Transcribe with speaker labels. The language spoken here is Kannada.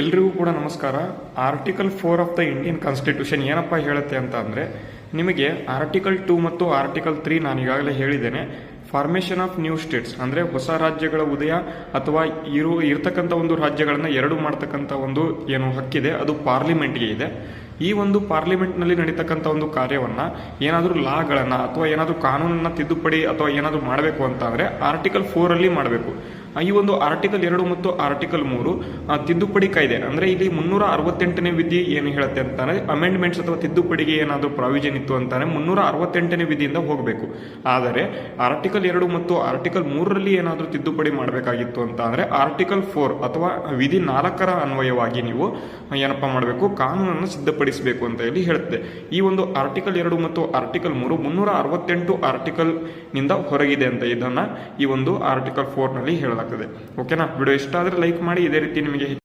Speaker 1: ಎಲ್ರಿಗೂ ಕೂಡ ನಮಸ್ಕಾರ. Article 4 of the Indian constitution ಏನಪ್ಪ ಹೇಳುತ್ತೆ ಅಂತ ಅಂದರೆ, ನಿಮಗೆ ಆರ್ಟಿಕಲ್ 2 ಮತ್ತು ಆರ್ಟಿಕಲ್ 3 ನಾನು ಈಗಾಗಲೇ ಹೇಳಿದ್ದೇನೆ. ಫಾರ್ಮೇಷನ್ ಆಫ್ ನ್ಯೂ ಸ್ಟೇಟ್ಸ್ ಅಂದರೆ ಹೊಸ ರಾಜ್ಯಗಳ ಉದಯ ಅಥವಾ ಇರ್ತಕ್ಕಂಥ ಒಂದು ರಾಜ್ಯಗಳನ್ನು ಎರಡು ಮಾಡ್ತಕ್ಕಂಥ ಒಂದು ಏನು ಹಕ್ಕಿದೆ ಅದು ಪಾರ್ಲಿಮೆಂಟ್ಗೆ ಇದೆ. ಈ ಒಂದು ಪಾರ್ಲಿಮೆಂಟ್ನಲ್ಲಿ ನಡೀತಕ್ಕಂಥ ಒಂದು ಕಾರ್ಯವನ್ನು ಏನಾದರೂ ಲಾಗಳನ್ನು ಅಥವಾ ಏನಾದರೂ ಕಾನೂನನ್ನು ತಿದ್ದುಪಡಿ ಅಥವಾ ಏನಾದರೂ ಮಾಡಬೇಕು ಅಂತ ಅಂದರೆ ಆರ್ಟಿಕಲ್ 4 ಮಾಡಬೇಕು. ಈ ಒಂದು ಆರ್ಟಿಕಲ್ 2 ಮತ್ತು ಆರ್ಟಿಕಲ್ 3 ತಿದ್ದುಪಡಿ ಕಾಯ್ದೆ ಅಂದರೆ ಇಲ್ಲಿ 368ನೇ ವಿಧಿ ಏನು ಹೇಳುತ್ತೆ ಅಂತಾನೆ ಅಮೆಂಡ್ಮೆಂಟ್ಸ್ ಅಥವಾ ತಿದ್ದುಪಡಿಗೆ ಏನಾದರೂ ಪ್ರಾವಿಷನ್ ಇತ್ತು ಅಂತಾನೆ 368ನೇ ವಿಧಿಯಿಂದ ಹೋಗಬೇಕು. ಆದರೆ ಆರ್ಟಿಕಲ್ 2 ಮತ್ತು ಆರ್ಟಿಕಲ್ 3 ಏನಾದರೂ ತಿದ್ದುಪಡಿ ಮಾಡಬೇಕಾಗಿತ್ತು ಅಂತ ಅಂದರೆ ಆರ್ಟಿಕಲ್ 4 ಅಥವಾ ವಿಧಿ 4ರ ಅನ್ವಯವಾಗಿ ನೀವು ಏನಪ್ಪಾ ಮಾಡಬೇಕು, ಕಾನೂನನ್ನು ಸಿದ್ಧಪಡಿಸಬೇಕು ಅಂತ ಹೇಳಿ ಹೇಳುತ್ತೆ. ಈ ಒಂದು ಆರ್ಟಿಕಲ್ 2 ಮತ್ತು ಆರ್ಟಿಕಲ್ 3 368 ಆರ್ಟಿಕಲ್ ನಿಂದ ಹೊರಗಿದೆ ಅಂತ ಇದನ್ನ ಈ ಒಂದು ಆರ್ಟಿಕಲ್ 4 ನಲ್ಲಿ ಹೇಳಲಾಗ್ತದೆ. ಓಕೆನಾ? ವಿಡಿಯೋ ಇಷ್ಟ ಆದರೆ ಲೈಕ್ ಮಾಡಿ. ಇದೇ ರೀತಿ ನಿಮಗೆ